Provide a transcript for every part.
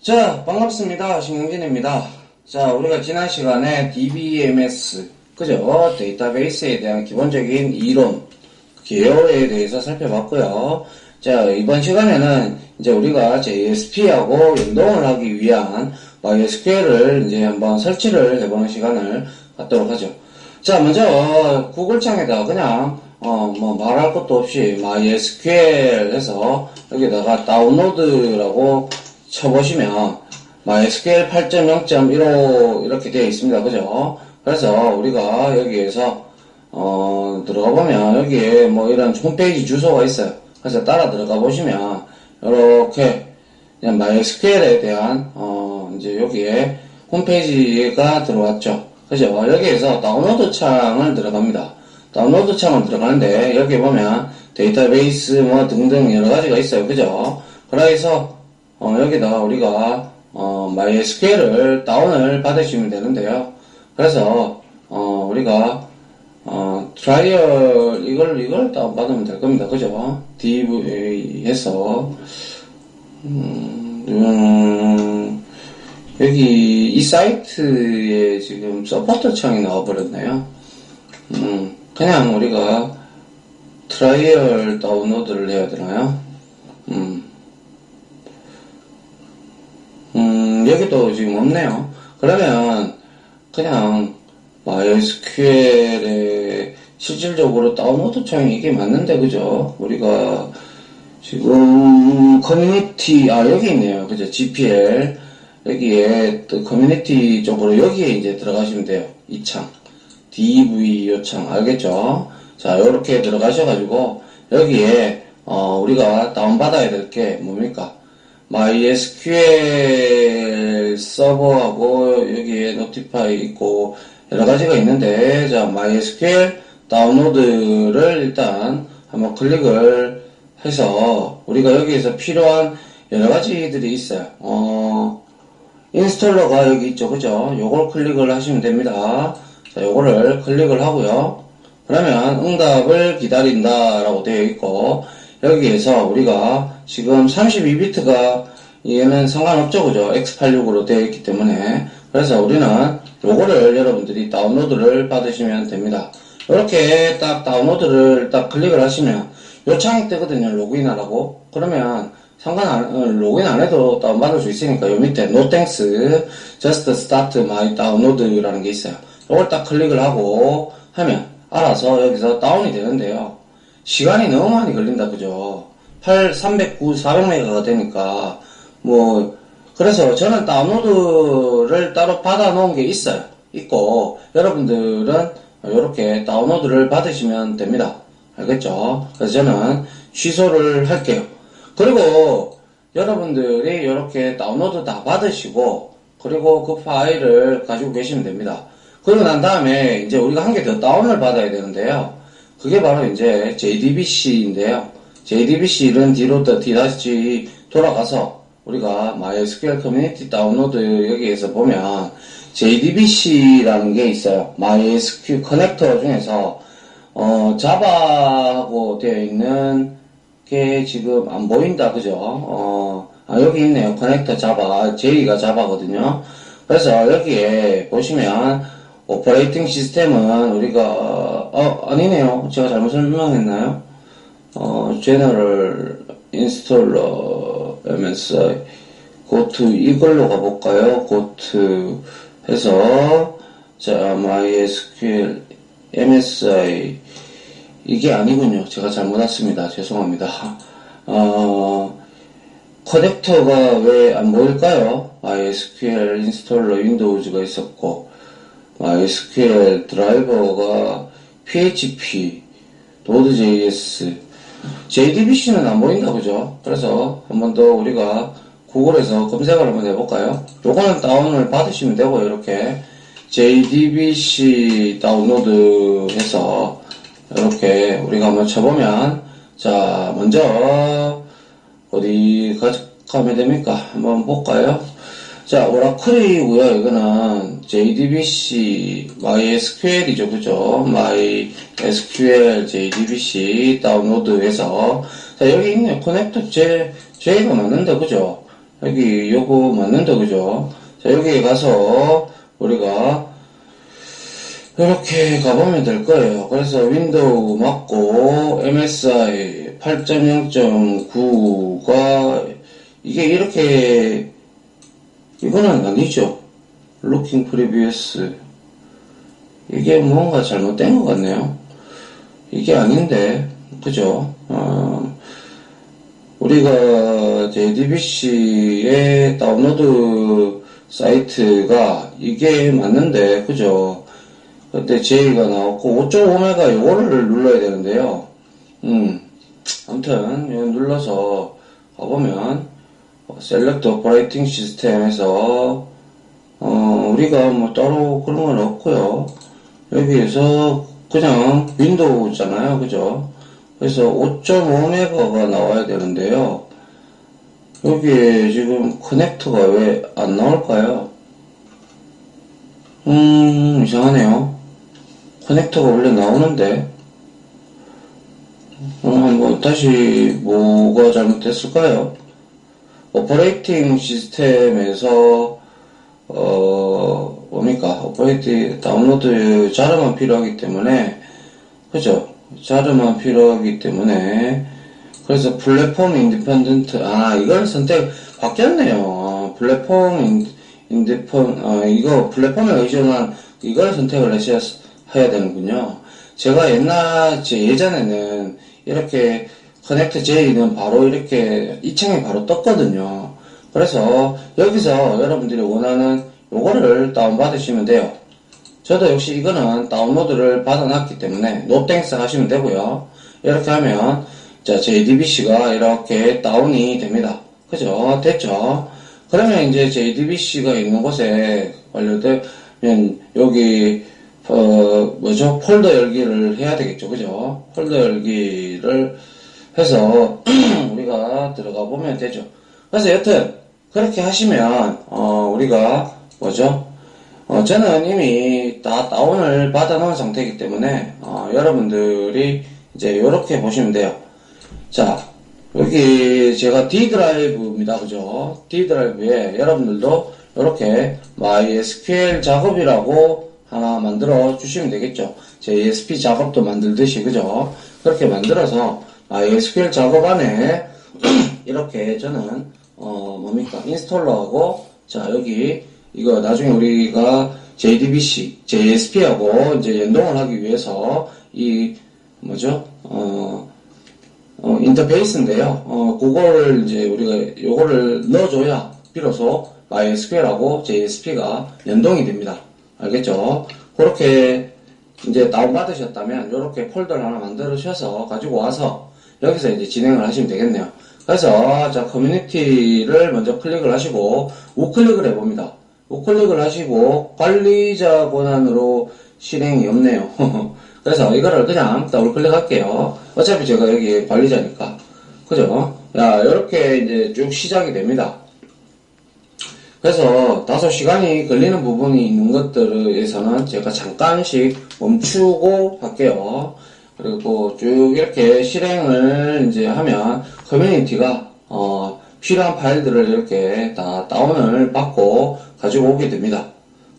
자, 반갑습니다. 신경진입니다. 자, 우리가 지난 시간에 DBMS, 그죠? 데이터베이스에 대한 기본적인 이론, 개요에 대해서 살펴봤고요. 자, 이번 시간에는 이제 우리가 JSP하고 연동을 하기 위한 MySQL을 이제 한번 설치를 해보는 시간을 갖도록 하죠. 자, 먼저 구글창에다가 그냥 뭐 말할 것도 없이 MySQL 해서 여기다가 다운로드라고 쳐보시면 MySQL 8.0.15 이렇게 되어 있습니다. 그죠? 그래서 우리가 여기에서 들어가 보면 여기에 뭐 이런 홈페이지 주소가 있어요. 그래서 따라 들어가 보시면 이렇게 그냥 MySQL에 대한 이제 여기에 홈페이지가 들어왔죠. 그죠? 여기에서 다운로드 창을 들어갑니다. 다운로드 창을 들어가는데 여기 보면 데이터베이스 뭐 등등 여러 가지가 있어요. 그죠? 그래서 여기다가 우리가 MySQL을 다운을 받으시면 되는데요. 그래서 우리가 트라이얼 이걸 다운 받으면 될 겁니다. 그죠? DV 해서 여기 이 사이트에 지금 서포터 창이 나와버렸네요. 그냥 우리가 트라이얼 다운로드를 해야 되나요? 여기도 지금 없네요. 그러면 그냥 MySQL에 실질적으로 다운로드 창이 이게 맞는데, 그죠? 우리가 지금 커뮤니티 여기 있네요. 그죠? GPL 여기에 또 커뮤니티 쪽으로 여기에 이제 들어가시면 돼요. 이 창 DV 요창 알겠죠? 자, 요렇게 들어가셔가지고 여기에 우리가 다운받아야 될 게 뭡니까? MySQL 서버하고 여기에 노티파이 있고 여러 가지가 있는데, 자, MySQL 다운로드를 일단 한번 클릭을 해서 우리가 여기에서 필요한 여러 가지들이 있어요. 인스톨러가 여기 있죠. 그죠? 요걸 클릭을 하시면 됩니다. 자, 요거를 클릭을 하고요. 그러면 응답을 기다린다 라고 되어 있고, 여기에서 우리가 지금 32비트가 얘는 상관없죠. 그죠? X86으로 되어 있기 때문에. 그래서 우리는 요거를 여러분들이 다운로드를 받으시면 됩니다. 이렇게 딱 다운로드를 딱 클릭을 하시면 요 창이 뜨거든요. 로그인하라고. 그러면 로그인 안 해도 다운받을 수 있으니까 요 밑에 No thanks, just start my download라는 게 있어요. 요걸 딱 클릭을 하고 하면 알아서 여기서 다운이 되는데요. 시간이 너무 많이 걸린다. 그죠? 309, 400메가가 되니까 그래서 저는 다운로드를 따로 받아 놓은 게 있고 여러분들은 이렇게 다운로드를 받으시면 됩니다. 알겠죠? 그래서 저는 취소를 할게요. 그리고 여러분들이 이렇게 다운로드 다 받으시고 그리고 그 파일을 가지고 계시면 됩니다. 그러고 난 다음에 이제 우리가 한 개 더 다운을 받아야 되는데요. 그게 바로 이제 JDBC인데요. JDBC는 뒤로 다시 돌아가서 우리가 MySQL 커뮤니티 다운로드 여기에서 보면 JDBC라는 게 있어요. MySQL 커넥터 중에서 자바하고 되어 있는 게 지금 안 보인다. 그죠? 여기 있네요. 커넥터 자바. J가 자바거든요. 그래서 여기에 보시면 오퍼레이팅 시스템은 우리가 아니네요. 제가 잘못 설명했나요? General Installer MSI 고트 이걸로 가볼까요? 고트 해서 자 MySQL MSI 이게 아니군요. 제가 잘못 왔습니다. 죄송합니다. 커넥터가 왜 안 보일까요? MySQL 인스톨러 윈도우즈가 있었고 MySQL 드라이버가 PHP, Node.js, JDBC는 안 보인다. 그죠? 그래서 한번 더 우리가 구글에서 검색을 한번 해볼까요? 요거는 다운을 받으시면 되고요. 이렇게 JDBC 다운로드 해서 이렇게 우리가 한번 쳐보면, 자, 먼저 어디 가면 됩니까? 한번 볼까요? 자, 오라클이고요. 이거는 JDBC, MySQL이죠. 그죠? MySQL JDBC 다운로드해서 자, 여기 있네요. 커넥터 J가 맞는데, 그죠? 여기 요거 맞는다, 그죠? 자, 여기에 가서 우리가 이렇게 가보면 될 거예요. 그래서 윈도우 맞고 MSI 8.0.9가 이게 이렇게 이거는 아니죠. Looking Previous 이게 뭔가 잘못된 것 같네요. 이게 아닌데 그죠? 우리가 JDBC의 다운로드 사이트가 이게 맞는데 그죠? 그때 J가 나왔고 5.5메가 요거를 눌러야 되는데요. 아무튼 이거 눌러서 가보면 Select Operating System에서 우리가 뭐 따로 그런 건 없고요. 여기에서 그냥 윈도우잖아요, 그죠? 그래서 5.5메가가 나와야 되는데요. 여기에 지금 커넥터가 왜 안 나올까요? 이상하네요. 커넥터가 원래 나오는데 한번 다시 뭐가 잘못됐을까요? 오퍼레이팅 시스템에서 뭡니까? 오퍼레이팅 다운로드 자료만 필요하기 때문에 그죠? 자료만 필요하기 때문에 그래서 플랫폼 인디펜던트 이걸 선택 바뀌었네요. 플랫폼 이거 플랫폼에 의존한 이걸 선택을 해야 되는군요. 제가 예전에는 이렇게 커넥트 J는 바로 이렇게 이 창이 바로 떴거든요. 그래서 여기서 여러분들이 원하는 요거를 다운받으시면 돼요. 저도 역시 이거는 다운로드를 받아놨기 때문에 노땡스 하시면 되고요. 이렇게 하면 자 JDBC가 이렇게 다운이 됩니다. 그죠? 됐죠? 그러면 이제 JDBC가 있는 곳에 완료되면 여기 폴더 열기를 해야 되겠죠. 그죠? 폴더 열기를 해서 우리가 들어가 보면 되죠. 그래서 여튼 그렇게 하시면 우리가 저는 이미 다 다운을 받아 놓은 상태이기 때문에 여러분들이 이제 이렇게 보시면 돼요. 자, 여기 제가 D 드라이브입니다. 그죠? D 드라이브에 여러분들도 이렇게 MySQL 작업이라고 하나 만들어 주시면 되겠죠. JSP 작업도 만들듯이, 그죠? 그렇게 만들어서 MySQL 작업 안에 이렇게 저는 인스톨러하고 자, 여기 이거 나중에 우리가 JDBC, JSP하고 이제 연동을 하기 위해서 인터페이스인데요. 그거를 이제 우리가 요거를 넣어줘야 비로소 MySQL하고 JSP가 연동이 됩니다. 알겠죠? 그렇게 이제 다운받으셨다면 요렇게 폴더를 하나 만들으셔서 가지고 와서 여기서 이제 진행을 하시면 되겠네요. 그래서 자 커뮤니티를 먼저 클릭을 하시고 우클릭을 해봅니다. 우클릭을 하시고 관리자 권한으로 실행이 없네요. 그래서 이거를 그냥 더블 클릭할게요. 어차피 제가 여기 관리자니까. 그죠? 야, 이렇게 이제 쭉 시작이 됩니다. 그래서 다소 시간이 걸리는 부분이 있는 것들에서는 제가 잠깐씩 멈추고 할게요. 그리고 쭉 이렇게 실행을 이제 하면 커뮤니티가 필요한 파일들을 이렇게 다 다운을 받고 가지고 오게 됩니다.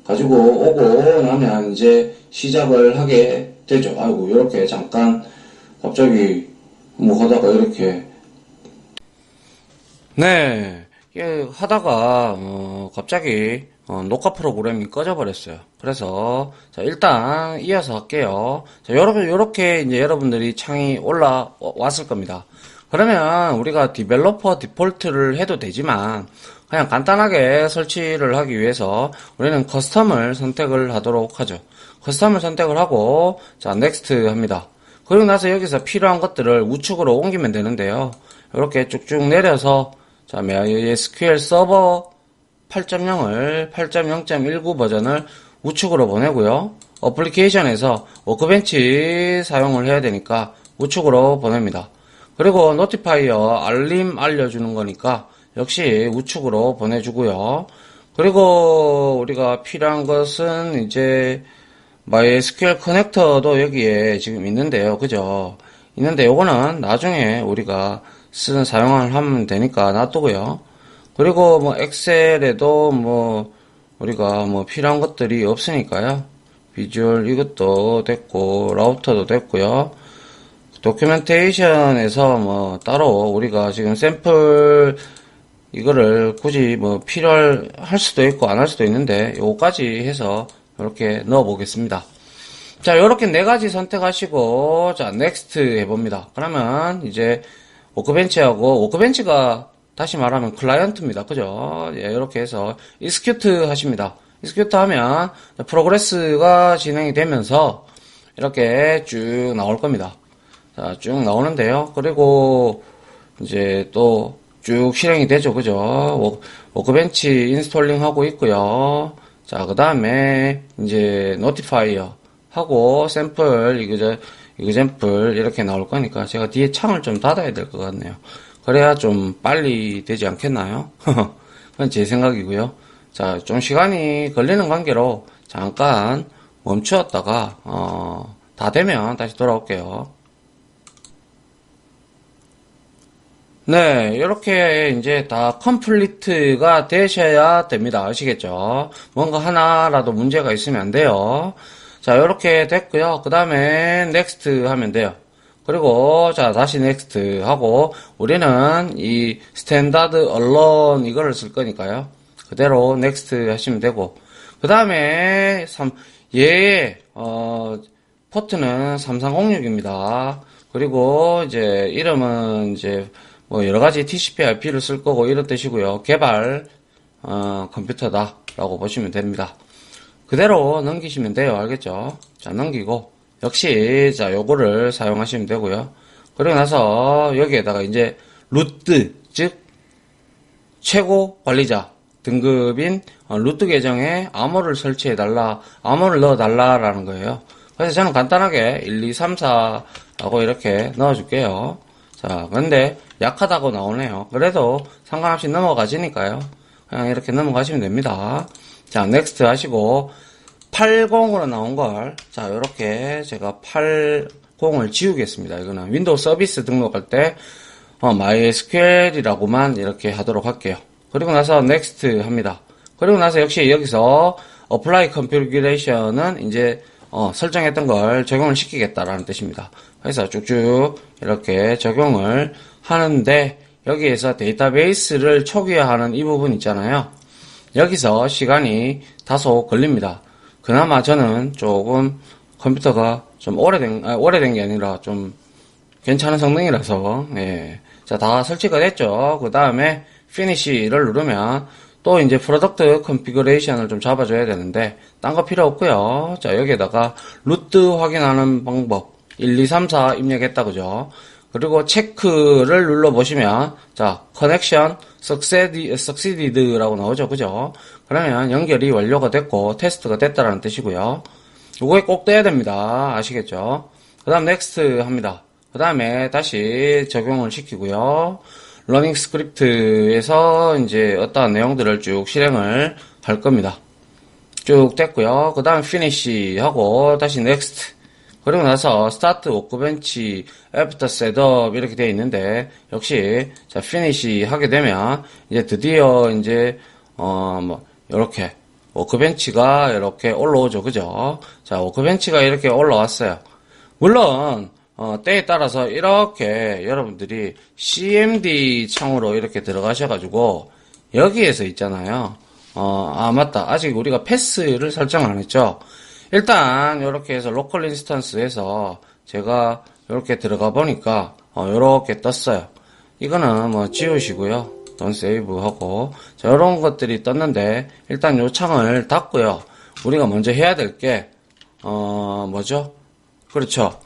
가지고 오고 나면 이제 시작을 하게 되죠. 아이고, 이렇게 잠깐 갑자기 뭐 하다가 이렇게 네, 하다가 갑자기 녹화 프로그램이 꺼져 버렸어요. 그래서 자 일단 이어서 할게요. 자 요렇게 이제 여러분들이 창이 올라왔을 겁니다. 그러면 우리가 디벨로퍼 디폴트를 해도 되지만 그냥 간단하게 설치를 하기 위해서 우리는 커스텀을 선택을 하도록 하죠. 커스텀을 선택을 하고 자 넥스트 합니다. 그리고 나서 여기서 필요한 것들을 우측으로 옮기면 되는데요. 이렇게 쭉쭉 내려서 자 MySQL 서버 8.0을 8.0.19 버전을 우측으로 보내고요. 어플리케이션에서 워크벤치 사용을 해야 되니까 우측으로 보냅니다. 그리고 노티파이어 알림 알려주는 거니까 역시 우측으로 보내주고요. 그리고 우리가 필요한 것은 이제 MySQL 커넥터도 여기에 지금 있는데요. 그죠? 있는데 요거는 나중에 우리가 사용을 하면 되니까 놔두고요. 그리고 뭐 엑셀에도 뭐 우리가 뭐 필요한 것들이 없으니까요. 비주얼 이것도 됐고 라우터도 됐고요. 도큐멘테이션에서 뭐 따로 우리가 지금 샘플 이거를 굳이 뭐 필요할 수도 있고 안 할 수도 있는데 요거까지 해서 이렇게 넣어 보겠습니다. 자, 요렇게 네 가지 선택하시고 자, 넥스트 해봅니다. 그러면 이제 워크벤치가 다시 말하면 클라이언트입니다. 그죠? 예, 이렇게 해서 execute 하십니다. execute 하면 프로그레스가 진행이 되면서 이렇게 쭉 나올 겁니다. 자, 쭉 나오는데요. 그리고 이제 또 쭉 실행이 되죠. 그죠? 워크벤치 인스톨링 하고 있고요. 자, 그 다음에 이제 노티파이어 하고 샘플 이그젠플 이렇게 나올 거니까 제가 뒤에 창을 좀 닫아야 될 것 같네요. 그래야 좀 빨리 되지 않겠나요? 그건 제 생각이고요. 자, 좀 시간이 걸리는 관계로 잠깐 멈추었다가 다 되면 다시 돌아올게요. 네, 이렇게 이제 다 컴플리트가 되셔야 됩니다. 아시겠죠? 뭔가 하나라도 문제가 있으면 안 돼요. 자, 이렇게 됐고요. 그 다음에 넥스트 하면 돼요. 그리고 자, 다시 넥스트 하고 우리는 이 스탠다드 얼런 이거를 쓸 거니까요. 그대로 넥스트 하시면 되고 그 다음에 얘의 포트는 3306입니다. 그리고 이제 이름은 이제 뭐 여러 가지 TCP/IP를 쓸 거고 이런 뜻이고요. 개발 컴퓨터다라고 보시면 됩니다. 그대로 넘기시면 돼요. 알겠죠? 자, 넘기고 역시 자, 요거를 사용하시면 되고요. 그리고 나서 여기에다가 이제 루트, 즉 최고 관리자 등급인 루트 계정에 암호를 설치해달라, 암호를 넣어달라라는 거예요. 그래서 저는 간단하게 1, 2, 3, 4라고 이렇게 넣어줄게요. 자, 근데 약하다고 나오네요. 그래도 상관없이 넘어가지니까요. 그냥 이렇게 넘어가시면 됩니다. 자, 넥스트 하시고 80으로 나온 걸, 자, 요렇게 제가 80을 지우겠습니다. 이거는 윈도우 서비스 등록할 때 MySQL이라고만 이렇게 하도록 할게요. 그리고 나서 넥스트 합니다. 그리고 나서 역시 여기서 Apply Configuration은 이제 설정했던 걸 적용을 시키겠다라는 뜻입니다. 그래서 쭉쭉 이렇게 적용을 하는데 여기에서 데이터베이스를 초기화하는 이 부분 있잖아요. 여기서 시간이 다소 걸립니다. 그나마 저는 조금 컴퓨터가 좀 오래된 게 아니라 좀 괜찮은 성능이라서, 예. 자, 다 설치가 됐죠. 그 다음에 피니시를 누르면 또 이제 프로덕트 컨피그레이션을 좀 잡아줘야 되는데 딴 거 필요 없고요. 자, 여기에다가 루트 확인하는 방법 1, 2, 3, 4 입력했다 그죠? 그리고 체크를 눌러보시면 자, 커넥션 succeeded라고 나오죠. 그죠? 그러면 연결이 완료가 됐고 테스트가 됐다라는 뜻이고요. 요거에 꼭 떠야 됩니다. 아시겠죠? 그 다음 넥스트 합니다. 그 다음에 다시 적용을 시키고요. 러닝 스크립트에서 이제 어떠한 내용들을 쭉 실행을 할 겁니다. 쭉 됐고요. 그 다음 피니시 하고 다시 넥스트. 그리고 나서 스타트 워크벤치 애프터 셋업 이렇게 되어 있는데 역시 자 피니시 하게 되면 이제 드디어 이제 뭐 이렇게 워크벤치가 이렇게 올라오죠. 그죠? 자, 워크벤치가 이렇게 올라왔어요. 물론 때에 따라서 이렇게 여러분들이 CMD 창으로 이렇게 들어가셔가지고 여기에서 있잖아요. 맞다. 아직 우리가 패스를 설정 안 했죠. 일단 이렇게 해서 로컬 인스턴스에서 제가 이렇게 들어가 보니까 이렇게 떴어요. 이거는 뭐 지우시고요. 돈 세이브 하고 자, 이런 것들이 떴는데 일단 요 창을 닫고요. 우리가 먼저 해야 될 게 뭐죠? 그렇죠.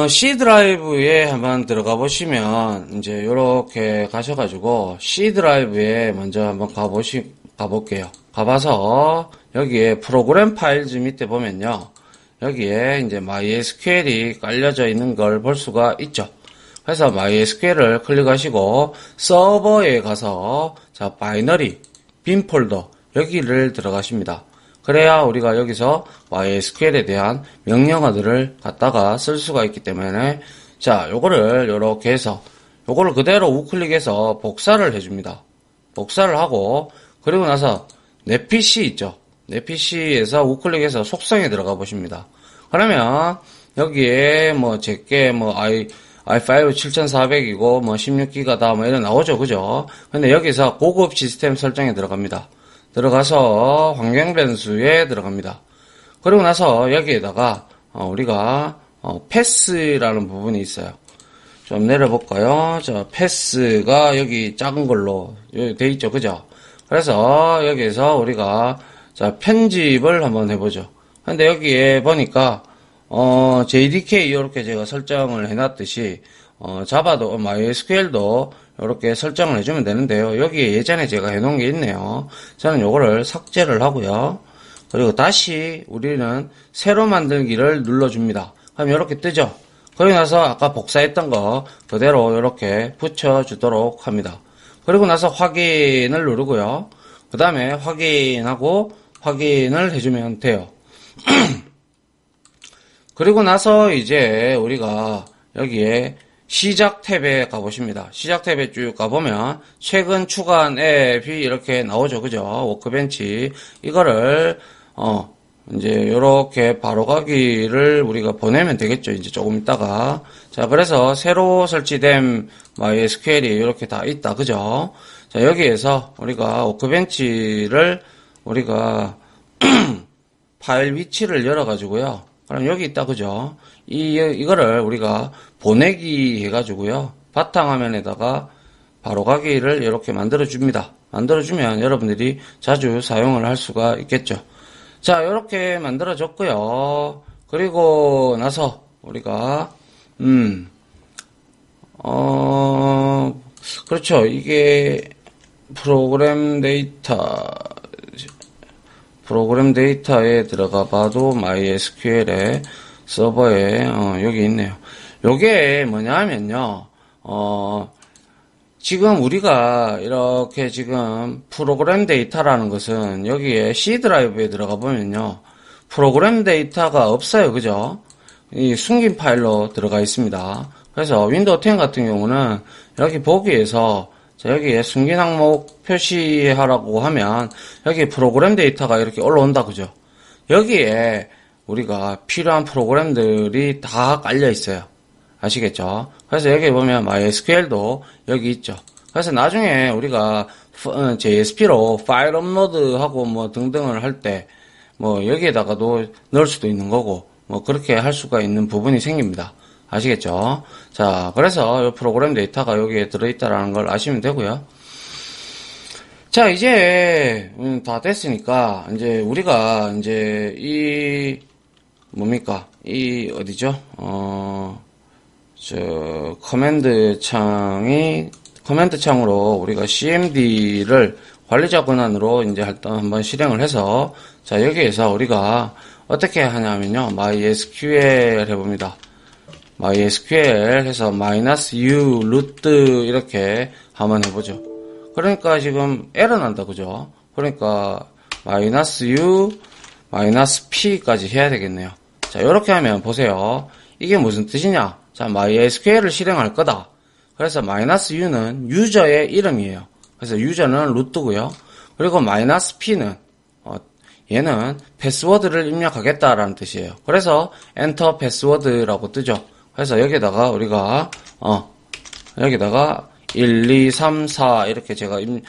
C 드라이브에 한번 들어가 보시면 이제 요렇게 가셔가지고 C 드라이브에 먼저 한번 가볼게요. 가봐서 여기에 프로그램 파일즈 밑에 보면요. 여기에 이제 MySQL이 깔려져 있는 걸 볼 수가 있죠. 그래서 MySQL을 클릭하시고 서버에 가서 자 바이너리 빈 폴더 여기를 들어가십니다. 그래야 우리가 여기서 MySQL에 대한 명령어들을 갖다가 쓸 수가 있기 때문에 자 요거를 요렇게 해서 요거를 그대로 우클릭해서 복사를 해줍니다. 복사를 하고, 그리고 나서 내 PC 있죠? 내 PC에서 우클릭해서 속성에 들어가 보십니다. 그러면 여기에 뭐 제게 뭐 i5 7400이고 뭐 16기가다 뭐 이런 나오죠. 그죠? 근데 여기서 고급 시스템 설정에 들어갑니다. 들어가서 환경 변수에 들어갑니다. 그리고 나서 여기에다가 우리가 패스라는 부분이 있어요. 좀 내려볼까요? 자, 패스가 여기 작은 걸로 돼 있죠. 그죠? 그래서 여기에서 우리가 자, 편집을 한번 해보죠. 근데 여기에 보니까 JDK 이렇게 제가 설정을 해놨듯이 자바도 MySQL도 이렇게 설정을 해주면 되는데요. 여기에 예전에 제가 해놓은 게 있네요. 저는 요거를 삭제를 하고요. 그리고 다시 우리는 새로 만들기를 눌러줍니다. 그럼 이렇게 뜨죠. 그리고 나서 아까 복사했던 거 그대로 이렇게 붙여주도록 합니다. 그리고 나서 확인을 누르고요. 그 다음에 확인하고 확인을 해주면 돼요. 그리고 나서 이제 우리가 여기에 시작 탭에 가보십니다. 시작 탭에 쭉 가보면 최근 추가한 앱이 이렇게 나오죠. 그죠? 워크벤치. 이거를 이제 요렇게 바로가기를 우리가 보내면 되겠죠. 이제 조금 있다가. 자, 그래서 새로 설치된 MySQL이 이렇게 다 있다. 그죠? 자, 여기에서 우리가 워크벤치를 우리가 파일 위치를 열어가지고요. 그럼 여기 있다. 그죠? 이거를 우리가 보내기 해가지고요. 바탕화면에다가 바로가기를 이렇게 만들어줍니다. 만들어주면 여러분들이 자주 사용을 할 수가 있겠죠. 자, 이렇게 만들어졌고요. 그리고 나서 우리가 그렇죠. 이게 프로그램 데이터에 들어가 봐도 MySQL의 서버에 여기 있네요. 요게 뭐냐 하면요. 지금 우리가 이렇게 지금 프로그램 데이터라는 것은 여기에 C 드라이브에 들어가 보면요. 프로그램 데이터가 없어요. 그죠? 이 숨긴 파일로 들어가 있습니다. 그래서 윈도우 10 같은 경우는 여기 보기에서 여기에 숨긴 항목 표시하라고 하면 여기 프로그램 데이터가 이렇게 올라온다. 그죠? 여기에 우리가 필요한 프로그램들이 다 깔려 있어요. 아시겠죠? 그래서 여기 보면 MySQL도 여기 있죠. 그래서 나중에 우리가 JSP로 파일 업로드하고 뭐 등등을 할 때 뭐 여기에다가도 넣을 수도 있는 거고 뭐 그렇게 할 수가 있는 부분이 생깁니다. 아시겠죠? 자, 그래서 이 프로그램 데이터가 여기에 들어있다라는 걸 아시면 되고요. 자, 이제 다 됐으니까 이제 우리가 이제 이 뭡니까? 이 어디죠? 커맨드 창으로 우리가 CMD를 관리자 권한으로 이제 한번 실행을 해서, 자, 여기에서 우리가 어떻게 하냐면요. MySQL 해봅니다. MySQL 해서 -u root 이렇게 한번 해보죠. 그러니까 지금 에러 난다. 그죠? 그러니까 -u -p까지 해야 되겠네요. 자, 이렇게 하면 보세요. 이게 무슨 뜻이냐? 자, MySQL을 실행할 거다. 그래서 -u는 유저의 이름이에요. 그래서 유저는 루트고요. 그리고 -p는 얘는 패스워드를 입력하겠다라는 뜻이에요. 그래서 엔터 패스워드라고 뜨죠. 그래서 여기다가 우리가 여기다가 1, 2, 3, 4 이렇게 저는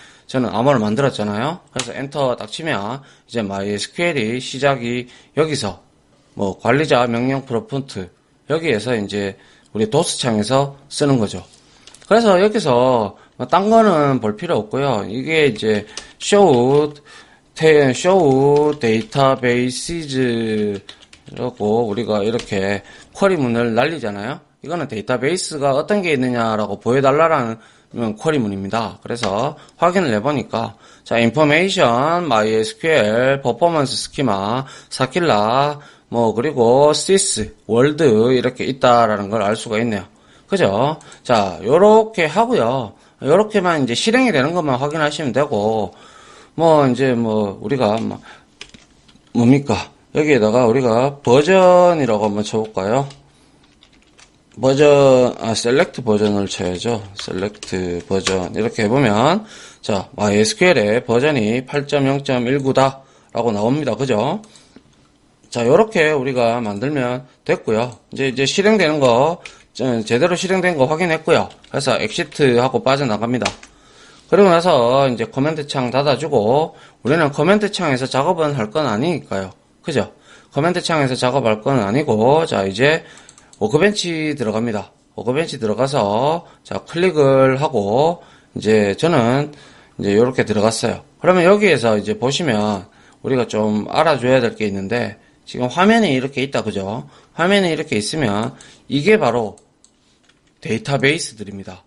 암호를 만들었잖아요. 그래서 엔터 딱 치면 이제 MySQL이 시작이 여기서 뭐 관리자 명령 프롬프트 여기에서 이제 우리 도스 창에서 쓰는 거죠. 그래서 여기서 딴 거는 볼 필요 없고요. 이게 이제 show database라고 우리가 이렇게 쿼리문을 날리잖아요. 이거는 데이터베이스가 어떤 게 있느냐라고 보여달라는 쿼리문입니다. 그래서 확인을 해보니까 자, information, MySQL, performance schema, 스킬라, 뭐 그리고 sys, world 이렇게 있다라는 걸 알 수가 있네요. 그죠? 자, 요렇게 하고요. 요렇게만 이제 실행이 되는 것만 확인하시면 되고, 뭐 이제 뭐 우리가 뭡니까? 여기에다가 우리가 버전이라고 한번 쳐볼까요? 셀렉트 버전을 쳐야죠. 셀렉트 버전. 이렇게 해보면, 자, MySQL의 버전이 8.0.19다. 라고 나옵니다. 그죠? 자, 요렇게 우리가 만들면 됐고요. 이제 실행되는 거, 제대로 실행된 거 확인했고요. 그래서 엑시트 하고 빠져나갑니다. 그리고 나서 이제 커맨드 창 닫아주고, 우리는 커맨드 창에서 작업은 할 건 아니니까요. 그죠? 커맨드 창에서 작업할 건 아니고, 자, 이제 워크벤치 들어갑니다. 워크벤치 들어가서, 자, 클릭을 하고, 이제 저는 이제 요렇게 들어갔어요. 그러면 여기에서 이제 보시면, 우리가 좀 알아줘야 될 게 있는데, 지금 화면이 이렇게 있다, 그죠? 화면이 이렇게 있으면, 이게 바로 데이터베이스들입니다.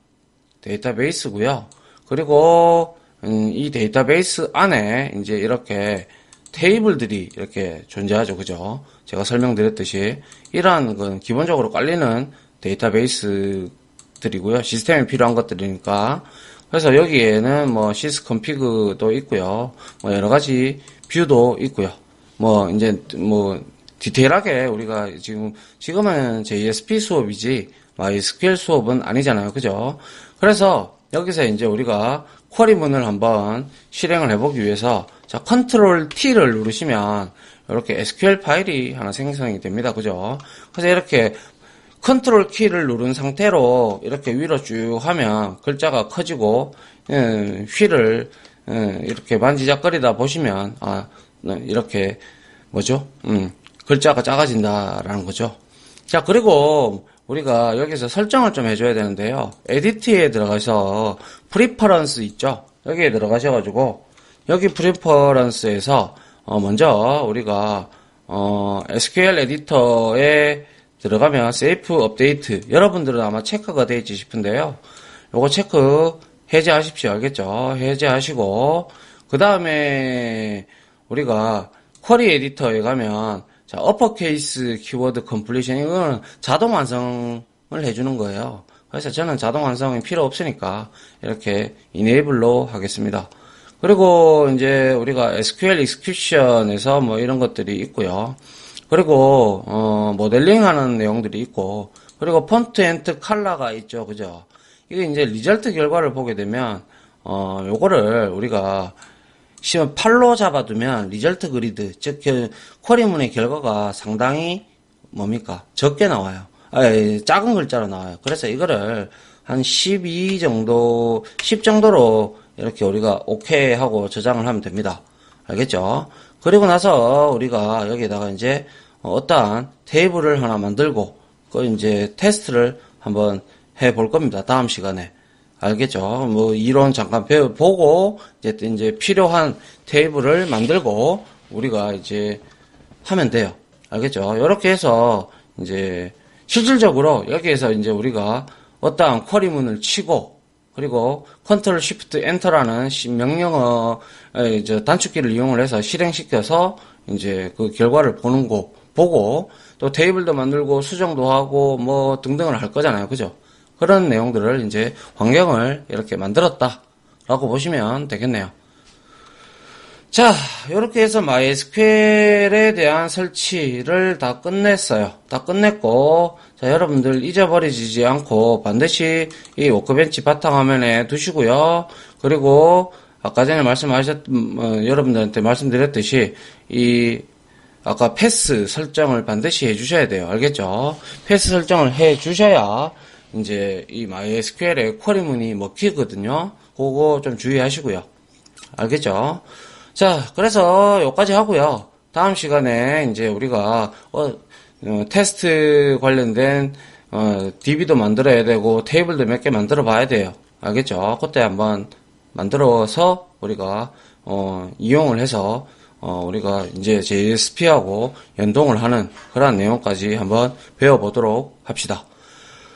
데이터베이스고요. 그리고 이 데이터베이스 안에 이제 이렇게 테이블들이 이렇게 존재하죠. 그죠? 제가 설명드렸듯이 이러한 건 기본적으로 깔리는 데이터베이스들이고요. 시스템에 필요한 것들이니까. 그래서 여기에는 뭐 시스컨피그도 있고요. 뭐 여러 가지 뷰도 있고요. 뭐 이제 뭐 디테일하게 우리가 지금은 JSP 수업이지 MySQL 수업은 아니잖아요. 그죠? 그래서 여기서 이제 우리가 쿼리문을 한번 실행을 해보기 위해서, 자, 컨트롤 T를 누르시면, 이렇게 SQL 파일이 하나 생성이 됩니다. 그죠? 그래서 이렇게 컨트롤 키를 누른 상태로 이렇게 위로 쭉 하면 글자가 커지고, 휠을, 이렇게 만지작거리다 보시면, 이렇게, 글자가 작아진다라는 거죠. 자, 그리고, 우리가 여기서 설정을 좀 해줘야 되는데요. 에디트에 들어가서 프리퍼런스 있죠? 여기에 들어가셔가지고 여기 프리퍼런스에서 먼저 우리가 SQL 에디터에 들어가면 세이프 업데이트 여러분들은 아마 체크가 되어 있지 싶은데요. 요거 체크 해제하십시오. 알겠죠? 해제하시고 그 다음에 우리가 쿼리 에디터에 가면 자, 어퍼케이스 키워드 컴플리션 이건 자동 완성을 해주는 거예요. 그래서 저는 자동 완성이 필요 없으니까 이렇게 이네이블로 하겠습니다. 그리고 이제 우리가 SQL execution에서 뭐 이런 것들이 있고요. 그리고 모델링 하는 내용들이 있고 그리고 폰트 앤트 컬러가 있죠. 그죠? 이게 이제 리절트 결과를 보게 되면 요거를 우리가 팔로 잡아두면 리절트 그리드, 즉 쿼리문의 결과가 상당히 적게 나와요. 작은 글자로 나와요. 그래서 이거를 한 12 정도, 10 정도로 이렇게 우리가 오케이 하고 저장을 하면 됩니다. 알겠죠? 그리고 나서 우리가 여기에다가 이제 어떠한 테이블을 하나 만들고 그 이제 테스트를 한번 해볼 겁니다. 다음 시간에. 알겠죠? 뭐 이론 잠깐 배워보고 이제 필요한 테이블을 만들고 우리가 이제 하면 돼요. 알겠죠? 이렇게 해서 이제 실질적으로 여기에서 이제 우리가 어떠한 쿼리문을 치고 그리고 컨트롤 쉬프트 엔터라는 명령어 단축키를 이용을 해서 실행시켜서 이제 그 결과를 보고 또 테이블도 만들고 수정도 하고 뭐 등등을 할 거잖아요. 그죠? 그런 내용들을 이제 환경을 이렇게 만들었다라고 보시면 되겠네요. 자, 이렇게 해서 MySQL에 대한 설치를 다 끝냈어요. 다 끝냈고, 자, 여러분들 잊어버리지 않고 반드시 이 워크벤치 바탕화면에 두시고요. 그리고 아까 전에 여러분들한테 말씀드렸듯이 아까 패스 설정을 반드시 해주셔야 돼요. 알겠죠? 패스 설정을 해주셔야 이제 이 MySQL의 쿼리문이 먹히거든요. 그거 좀 주의하시고요. 알겠죠? 자, 그래서 여기까지 하고요. 다음 시간에 이제 우리가 테스트 관련된 DB도 만들어야 되고 테이블도 몇 개 만들어 봐야 돼요. 알겠죠? 그때 한번 만들어서 우리가 이용을 해서 우리가 이제 JSP하고 연동을 하는 그런 내용까지 한번 배워보도록 합시다.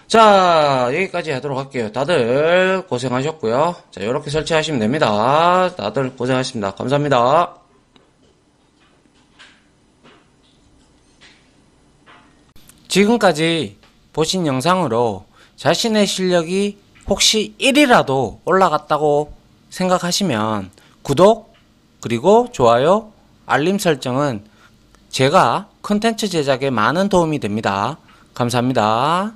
자, 여기까지 하도록 할게요. 다들 고생하셨고요. 자, 이렇게 설치하시면 됩니다. 다들 고생하셨습니다. 감사합니다. 지금까지 보신 영상으로 자신의 실력이 혹시 1이라도 올라갔다고 생각하시면 구독, 그리고 좋아요, 알림 설정은 제가 콘텐츠 제작에 많은 도움이 됩니다. 감사합니다.